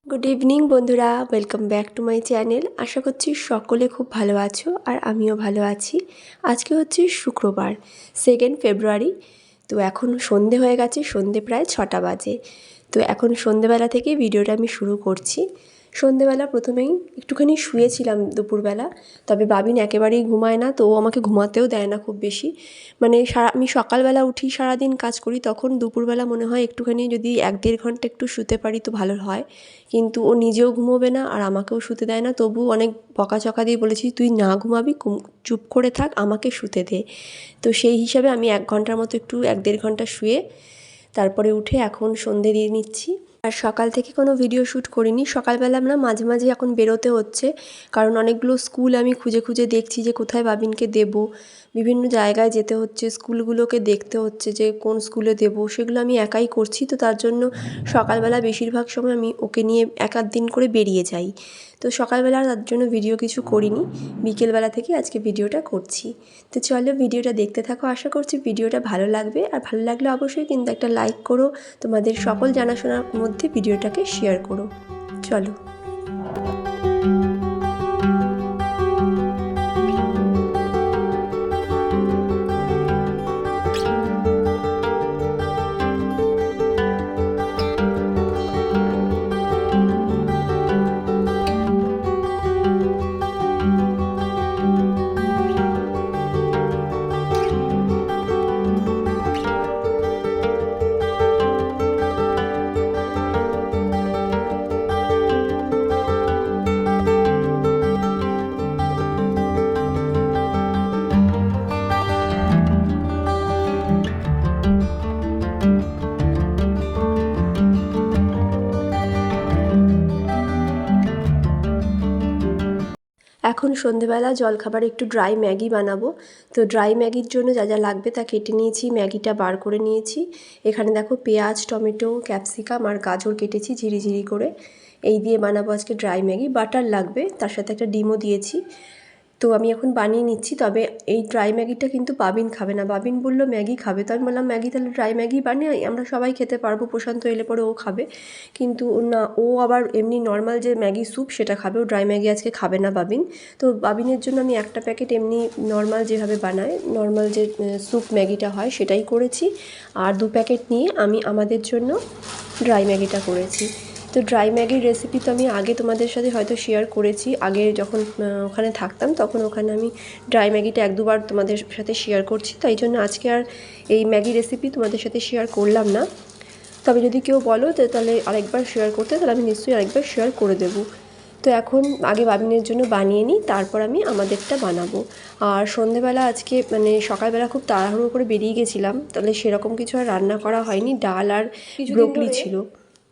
Good evening বন্ধুরা, welcome back to my channel. আশা করছি সকলে খুব ভালো আছো আর আমিও ভালো আছি। আজকে হচ্ছে শুক্রবার, 2 ফেব্রুয়ারি। তো এখন সন্ধে হয়ে গেছে, সন্ধে প্রায় 6টা বাজে। তো এখন সন্ধেবেলা থেকে ভিডিওটা আমি শুরু করছি। সন্ধেবেলা প্রথমেই একটুখানি শুয়েছিলাম দুপুরবেলা, তবে বাবিন একেবারেই ঘুমায় না, তো ও আমাকে ঘুমাতেও দেয় না খুব বেশি। মানে আমি সকালবেলা উঠি, সারাদিন কাজ করি, তখন দুপুরবেলা মনে হয় একটুখানি যদি 1-1.5 ঘন্টা একটু শুতে পারি তো ভালো হয়। কিন্তু ও নিজেও ঘুমোবে না আর আমাকেও শুতে দেয় না। তবু অনেক বকাঝকা দিয়ে বলেছি, তুই না ঘুমাবি, চুপ করে থাক, আমাকে শুতে দে। তো সেই হিসাবে আমি 1 ঘন্টার মতো একটু 1-1.5 ঘন্টা শুয়ে তারপরে উঠে এখন সন্ধে দিয়ে নিচ্ছি। আর সকাল থেকে কোনো ভিডিও শ্যুট করিনি। সকালবেলা না মাঝে মাঝে এখন বেরোতে হচ্ছে, কারণ অনেকগুলো স্কুল আমি খুঁজে খুঁজে দেখছি যে কোথায় বাবিনকে দেবো। বিভিন্ন জায়গায় যেতে হচ্ছে, স্কুলগুলোকে দেখতে হচ্ছে যে কোন স্কুলে দেবো, সেগুলো আমি একাই করছি। তো তার জন্য সকালবেলা বেশিরভাগ সময় আমি ওকে নিয়ে 1-8 দিন করে বেরিয়ে যাই। তো সকালবেলা তার জন্য ভিডিও কিছু করিনি, বিকেলবেলা থেকে আজকে ভিডিওটা করছি। তো চলো ভিডিওটা দেখতে থাকো, আশা করছি ভিডিওটা ভালো লাগবে। আর ভালো লাগলে অবশ্যই কিন্তু একটা লাইক করো, তোমাদের সকল জানাশোনার মধ্যে ভিডিওটাকে শেয়ার করো। চলো। এখন সন্ধেবেলা জলখাবারে একটু ড্রাই ম্যাগি বানাবো। তো ড্রাই ম্যাগির জন্য যা যা লাগবে তা কেটে নিয়েছি, ম্যাগিটা বার করে নিয়েছি। এখানে দেখো পেঁয়াজ, টমেটো, ক্যাপসিকাম আর গাজর কেটেছি ঝিরিঝিরি করে। এই দিয়ে বানাবো আজকে ড্রাই ম্যাগি। বাটার লাগবে, তার সাথে একটা ডিমও দিয়েছি। তো আমি এখন বানিয়ে নিচ্ছি। তবে এই ড্রাই ম্যাগিটা কিন্তু বাবিন খাবে না। বাবিন বলল ম্যাগি খাবে, তো আমি বললাম ম্যাগি তাহলে ড্রাই ম্যাগি বানিয়ে আমরা সবাই খেতে পারবো, প্রশান্ত এলে পরে ও খাবে। কিন্তু না, ও আবার এমনি নর্মাল যে ম্যাগি স্যুপ সেটা খাবে, ও ড্রাই ম্যাগি আজকে খাবে না বাবিন। তো বাবিনের জন্য আমি একটা প্যাকেট এমনি নর্মাল যেভাবে বানায়, নর্মাল যে স্যুপ ম্যাগিটা হয় সেটাই করেছি। আর 2 প্যাকেট নিয়ে আমি আমাদের জন্য ড্রাই ম্যাগিটা করেছি। তো ড্রাই ম্যাগির রেসিপি তো আমি আগে তোমাদের সাথে হয়তো শেয়ার করেছি। আগে যখন ওখানে থাকতাম তখন ওখানে আমি ড্রাই ম্যাগিটা 1-2 বার তোমাদের সাথে শেয়ার করছি, তাই জন্য আজকে আর এই ম্যাগি রেসিপি তোমাদের সাথে শেয়ার করলাম না। তবে যদি কেউ বলো তো তাহলে আরেকবার শেয়ার করতে, তাহলে আমি নিশ্চয়ই আরেকবার শেয়ার করে দেবো। তো এখন আগে বাবিনের জন্য বানিয়ে নিই, তারপর আমি আমাদেরটা বানাবো। আর সন্ধেবেলা আজকে মানে সকালবেলা খুব তাড়াহুড়ো করে বেরিয়ে গেছিলাম, তাহলে সেরকম কিছু আর রান্না করা হয়নি। ডাল আর ব্রোকলি ছিল।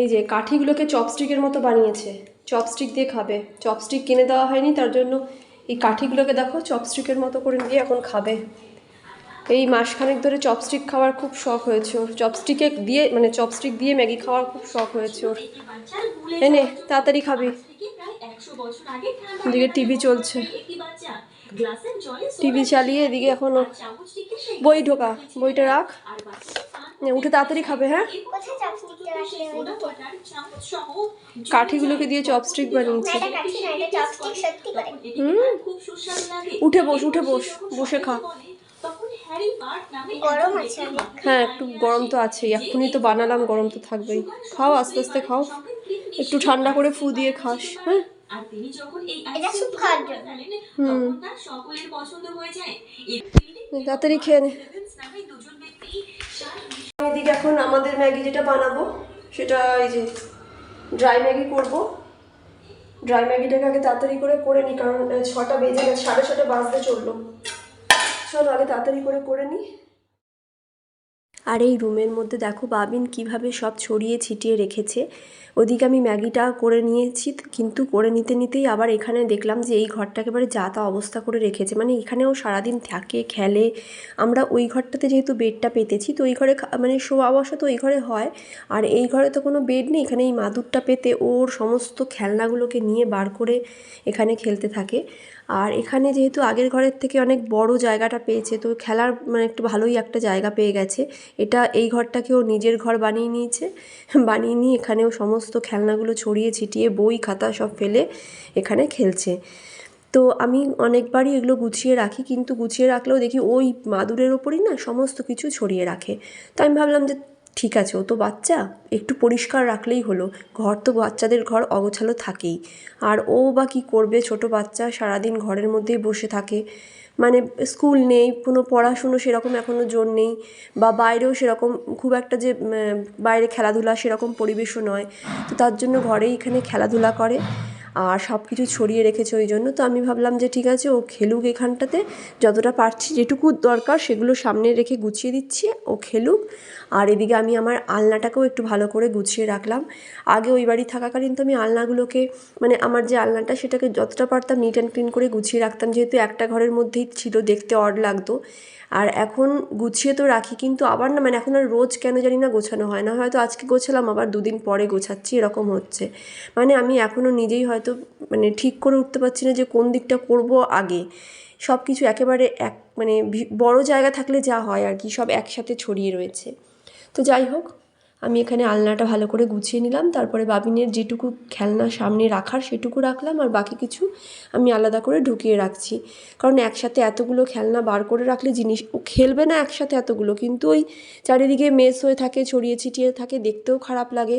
এই যে কাঠিগুলোকে চপস্টিকের মতো বানিয়েছে, চপস্টিক দিয়ে খাবে। চপস্টিক কিনে দেওয়া হয়নি, তার জন্য এই কাঠিগুলোকে দেখো চপস্টিকের মতো করে দিয়ে এখন খাবে। এই মাসখানেক ধরে চপস্টিক খাওয়ার খুব শখ হয়েছে ওর, চপস্টিকে দিয়ে মানে চপস্টিক দিয়ে ম্যাগি খাওয়ার খুব শখ হয়েছে ওর। এনে তাড়াতাড়ি খাবি। এদিকে টিভি চলছে, টিভি চালিয়ে এদিকে এখনো বই ঢোকা, বইটা রাখ, উঠে তাড়াতাড়ি খাবে। হ্যাঁ, কাঠিগুলোকে দিয়ে চপস্টিক বানিয়েছে। উঠে বস, উঠে বস, বসে খা। হ্যাঁ, একটু গরম তো আছেই, এক্ষুনি তো বানালাম, গরম তো থাকবেই। খাও, আস্তে আস্তে খাও, একটু ঠান্ডা করে ফু দিয়ে খাস। হ্যাঁ, তাড়াতাড়ি খেয়ে নে। এদিকে এখন আমাদের ম্যাগি যেটা বানাবো সেটা এই যে ড্রাই ম্যাগি করবো। ড্রাই ম্যাগিটাকে আগে তাড়াতাড়ি করে নিই, কারণ 6টা বেজে গেছে, 6:30 বাজতে চললো। চলো আগে তাড়াতাড়ি করে নিই। আর এই রুমের মধ্যে দেখো বাবিন কিভাবে সব ছড়িয়ে ছিটিয়ে রেখেছে। ওদিকে আমি ম্যাগিটা করে নিয়েছি, কিন্তু করে নিতেই আবার এখানে দেখলাম যে এই ঘরটা একেবারে যা তা অবস্থা করে রেখেছে। মানে এখানেও সারাদিন থাকে, খেলে। আমরা ওই ঘরটাতে যেহেতু বেডটা পেতেছি, তো ওই ঘরে মানে শোয়া বসা তো ওই ঘরে হয়। আর এই ঘরে তো কোনো বেড নেই, এখানে এই মাদুরটা পেতে ওর সমস্ত খেলনাগুলোকে নিয়ে বার করে এখানে খেলতে থাকে। আর এখানে যেহেতু আগের ঘরের থেকে অনেক বড় জায়গাটা পেয়েছে, তো খেলার মানে একটু ভালোই একটা জায়গা পেয়ে গেছে। এই ঘরটাকেও নিজের ঘর বানিয়ে নিয়েছে, বানিয়ে নিয়ে এখানেও সমস্ত খেলনাগুলো ছড়িয়ে ছিটিয়ে বই খাতা সব ফেলে এখানে খেলছে। তো আমি অনেকবারই এগুলো গুছিয়ে রাখি, কিন্তু গুছিয়ে রাখলেও দেখি ওই মাদুরের ওপরই না সমস্ত কিছু ছড়িয়ে রাখে। তো আমি ভাবলাম যে ঠিক আছে, ও তো বাচ্চা, একটু পরিষ্কার রাখলেই হলো। ঘর তো বাচ্চাদের ঘর অগোছালো থাকেই। আর ও বা কী করবে, ছোট বাচ্চা, সারাদিন ঘরের মধ্যেই বসে থাকে। মানে স্কুল নেই, কোনো পড়াশুনো সেরকম এখনও জোর নেই, বা বাইরেও সেরকম খুব একটা যে বাইরে খেলাধুলা সেরকম পরিবেশও নয়। তো তার জন্য ঘরেই এখানে খেলাধুলা করে আর সব কিছু ছড়িয়ে রেখেছে ওই জন্য। তো আমি ভাবলাম যে ঠিক আছে, ও খেলুক এখানটাতে, যতটা পারছি যেটুকু দরকার সেগুলো সামনে রেখে গুছিয়ে দিচ্ছি, ও খেলুক। আর এদিকে আমি আমার আলনাটাকেও একটু ভালো করে গুছিয়ে রাখলাম। আগে ওই বাড়ি থাকাকালীন তো আমি আলনাগুলোকে, মানে আমার যে আলনাটা সেটাকে যতটা পারতাম নিট অ্যান্ড ক্লিন করে গুছিয়ে রাখতাম, যেহেতু একটা ঘরের মধ্যেই ছিল, দেখতে অড লাগতো। আর এখন গুছিয়ে তো রাখি, কিন্তু আবার না, মানে এখন আর রোজ কেন জানি না গোছানো হয় না। হয়তো আজকে গোছালাম, আবার দুদিন পরে গোছাচ্ছি, এরকম হচ্ছে। মানে আমি এখনও নিজেই হয়তো মানে ঠিক করে উঠতে পারছি না যে কোন দিকটা করব আগে। সব কিছু একেবারে মানে বড় জায়গা থাকলে যা হয় আর কি, সব একসাথে ছড়িয়ে রয়েছে। তো যাই হোক, আমি এখানে আলনাটা ভালো করে গুছিয়ে নিলাম। তারপরে বাবিনের যেটুকু খেলনা সামনে রাখার সেটুকু রাখলাম, আর বাকি কিছু আমি আলাদা করে ঢুকিয়ে রাখছি। কারণ একসাথে এতগুলো খেলনা বার করে রাখলে ও খেলবে না একসাথে এতগুলো, কিন্তু ওই চারিদিকে মেস হয়ে থাকে, ছড়িয়ে ছিটিয়ে থাকে, দেখতেও খারাপ লাগে।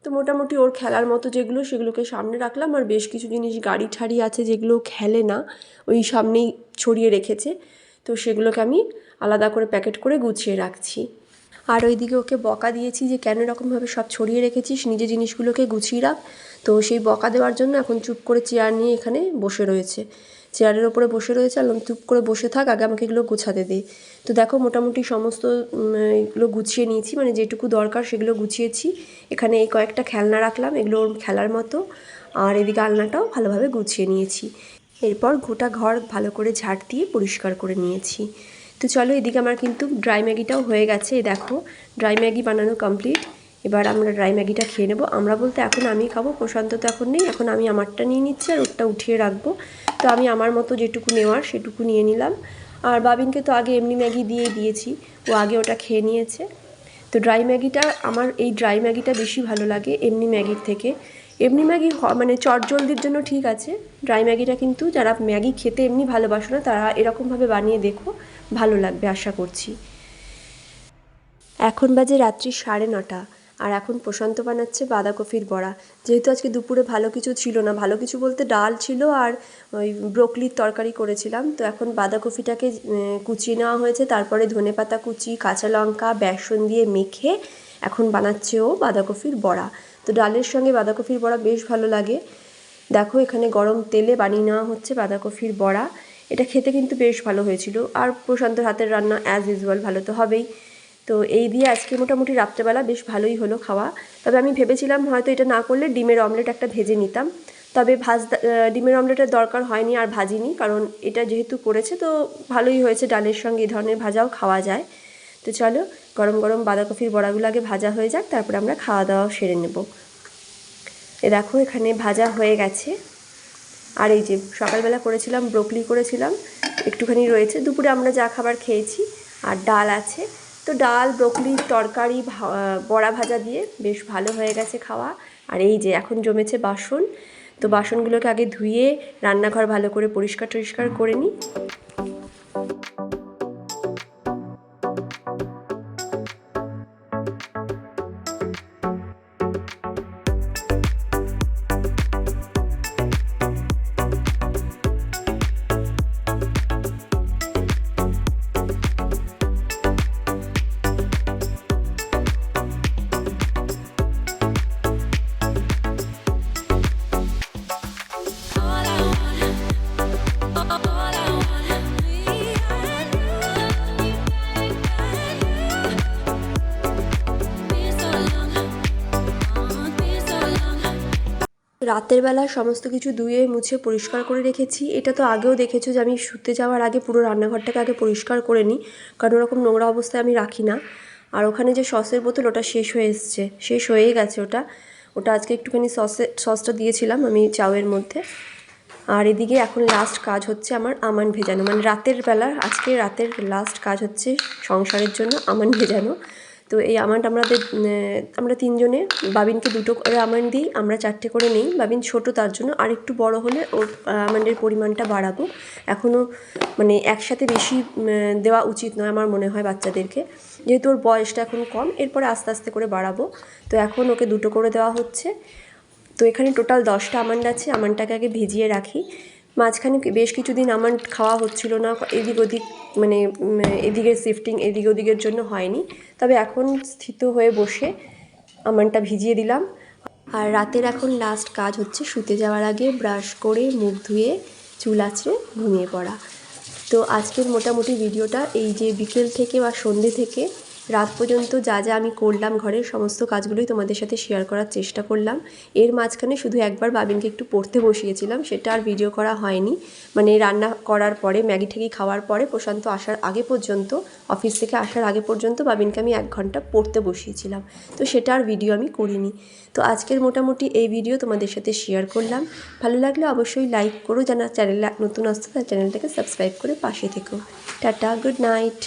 তো মোটামুটি ওর খেলার মতো যেগুলো সেগুলোকে সামনে রাখলাম, আর বেশ কিছু জিনিস গাড়ি ঠাড়ি আছে যেগুলো খেলে না, ওই সামনেই ছড়িয়ে রেখেছে। তো সেগুলোকে আমি আলাদা করে প্যাকেট করে গুছিয়ে রাখছি। আর ওইদিকে ওকে বকা দিয়েছি যে কেন এরকমভাবে সব ছড়িয়ে রেখেছিস, নিজে জিনিসগুলোকে গুছিয়ে রাখ। তো সেই বকা দেওয়ার জন্য এখন চুপ করে চেয়ার নিয়ে এখানে বসে রয়েছে, চেয়ারের ওপরে বসে রয়েছে। আর চুপ করে বসে থাক, আগে আমাকে এগুলো গোছাতে দে। তো দেখো মোটামুটি সমস্ত এগুলো গুছিয়ে নিয়েছি, মানে যেটুকু দরকার সেগুলো গুছিয়েছি। এখানে এই কয়েকটা খেলনা রাখলাম, এগুলো ওর খেলার মতো। আর এদিকে আলনাটাও ভালোভাবে গুছিয়ে নিয়েছি। এরপর গোটা ঘর ভালো করে ঝাড় দিয়ে পরিষ্কার করে নিয়েছি। তো চলো, এদিকে আমার কিন্তু ড্রাই ম্যাগিটাও হয়ে গেছে। দেখো, ড্রাই ম্যাগি বানানো কমপ্লিট। এবার আমরা ড্রাই ম্যাগিটা খেয়ে নেবো। আমরা বলতে এখন আমি খাবো, প্রশান্ত তো এখন নেই, এখন আমি আমারটা নিয়ে নিচ্ছি আর ওরটা উঠিয়ে রাখবো। তো আমি আমার মতো যেটুকু নেওয়ার সেটুকু নিয়ে নিলাম। আর বাবিনকে তো আগে এমনি ম্যাগি দিয়েছি, ও আগে ওটা খেয়ে নিয়েছে। তো এই ড্রাই ম্যাগিটা বেশি ভালো লাগে এমনি ম্যাগির থেকে। এমনি ম্যাগি মানে চটজলদির জন্য ঠিক আছে, ড্রাই ম্যাগিটা কিন্তু যারা ম্যাগি খেতে এমনি ভালোবাসো না তারা এরকমভাবে বানিয়ে দেখো, ভালো লাগবে আশা করছি। এখন বাজে রাত্রি 9:30, আর এখন প্রশান্ত বানাচ্ছে বাঁধাকপির বড়া। যেহেতু আজকে দুপুরে ভালো কিছু ছিল না, ভালো কিছু বলতে ডাল ছিল আর ওই ব্রোকলির তরকারি করেছিলাম। তো এখন বাঁধাকপিটাকে কুচিয়ে নেওয়া হয়েছে, তারপরে ধনেপাতা কুচি, কাঁচা লঙ্কা, বেসন দিয়ে মেখে এখন বানাচ্ছে ও বাঁধাকপির বড়া। তো ডালের সঙ্গে বাঁধাকপির বড়া বেশ ভালো লাগে। দেখো, এখানে গরম তেলে বানিয়ে নেওয়া হচ্ছে বাঁধাকপির বড়া। এটা খেতে কিন্তু বেশ ভালো হয়েছিল। আর প্রশান্তর হাতের রান্না অ্যাজ ইউজুয়াল ভালো তো হবেই। তো এই দিয়ে আজকে মোটামুটি রাত্রেবেলা বেশ ভালোই হলো খাওয়া। তবে আমি ভেবেছিলাম হয়তো এটা না করলে ডিমের অমলেট একটা ভেজে নিতাম, তবে ডিমের অমলেটের দরকার হয়নি আর ভাজিনি, কারণ এটা যেহেতু করেছে তো ভালোই হয়েছে। ডালের সঙ্গে এই ধরনের ভাজাও খাওয়া যায়। তো চলো, গরম গরম বাঁধাকপির বড়াগুলো আগে ভাজা হয়ে যাক, তারপরে আমরা খাওয়া দাওয়া সেরে নেব। দেখো, এখানে ভাজা হয়ে গেছে। আর এই যে সকালবেলা করেছিলাম ব্রোকলি করেছিলাম, একটুখানি রয়েছে। দুপুরে আমরা যা খাবার খেয়েছি, আর ডাল আছে। তো ডাল, ব্রোকলির তরকারি, বড়া ভাজা দিয়ে বেশ ভালো হয়ে গেছে খাওয়া। আর এই যে এখন জমেছে বাসন, তো বাসনগুলোকে আগে ধুয়ে রান্নাঘর ভালো করে পরিষ্কার টরিষ্কার করে নিই। রাতের বেলা সমস্ত কিছু ধুয়ে মুছে পরিষ্কার করে রেখেছি। এটা তো আগেও দেখেছো যে আমি শুতে যাওয়ার আগে পুরো রান্নাঘরটাকে আগে পরিষ্কার করে নিই, কারণ ওরকম নোংরা অবস্থায় আমি রাখি না। আর ওখানে যে সসের বোতল, ওটা শেষ হয়ে গেছে ওটা আজকে একটুখানি সসটা দিয়েছিলাম আমি চাউয়ের মধ্যে। আর এদিকে এখন লাস্ট কাজ হচ্ছে আমার আমন্ড ভেজানো, মানে রাতের বেলা, আজকে রাতের লাস্ট কাজ হচ্ছে সংসারের জন্য আমন্ড ভেজানো। তো এই আমন্ড আমরা 3 জনে, বাবিনকে 2টো করে আমন্ড দিই, আমরা 4টে করে নিই। বাবিন ছোটো, তার জন্য আর একটু বড় হলে ওর আমন্ডের পরিমাণটা বাড়াবো। এখনও মানে একসাথে বেশি দেওয়া উচিত নয় আমার মনে হয় বাচ্চাদেরকে, যেহেতু ওর বয়সটা এখন কম, এরপরে আস্তে আস্তে করে বাড়াবো। তো এখন ওকে 2টো করে দেওয়া হচ্ছে। তো এখানে টোটাল 10টা আমন্ড আছে, আমন্ডটাকে আগে ভিজিয়ে রাখি। মাঝখানে বেশ কিছুদিন আমন্ড খাওয়া হচ্ছিল না, এদিক ওদিক মানে এদিকের শিফটিং এদিক ওদিকের জন্য হয়নি। তবে এখন স্থিত হয়ে বসে আমন্ডটা ভিজিয়ে দিলাম। আর রাতের এখন লাস্ট কাজ হচ্ছে শুতে যাওয়ার আগে ব্রাশ করে মুখ ধুয়ে চুল আঁচড়ে ঘুমিয়ে পড়া। তো আজকের মোটামুটি ভিডিওটা এই যে বিকেল থেকে বা সন্ধে থেকে রাত পর্যন্ত যা যা আমি করলাম ঘরের সমস্ত কাজগুলোই তোমাদের সাথে শেয়ার করার চেষ্টা করলাম। এর মাঝখানে শুধু একবার বাবিনকে একটু পড়তে বসিয়েছিলাম, সেটা আর ভিডিও করা হয়নি। মানে রান্না করার পরে, ম্যাগি ঠ্যাগি খাওয়ার পরে প্রশান্ত আসার আগে পর্যন্ত, অফিস থেকে আসার আগে পর্যন্ত বাবিনকে আমি 1 ঘন্টা পড়তে বসিয়েছিলাম। তো সেটা আর ভিডিও আমি করিনি। তো আজকের মোটামুটি এই ভিডিও তোমাদের সাথে শেয়ার করলাম। ভালো লাগলে অবশ্যই লাইক করো, যারা চ্যানেলে নতুন আসছে তার চ্যানেলটাকে সাবস্ক্রাইব করে পাশে থেকো। Tata, good night.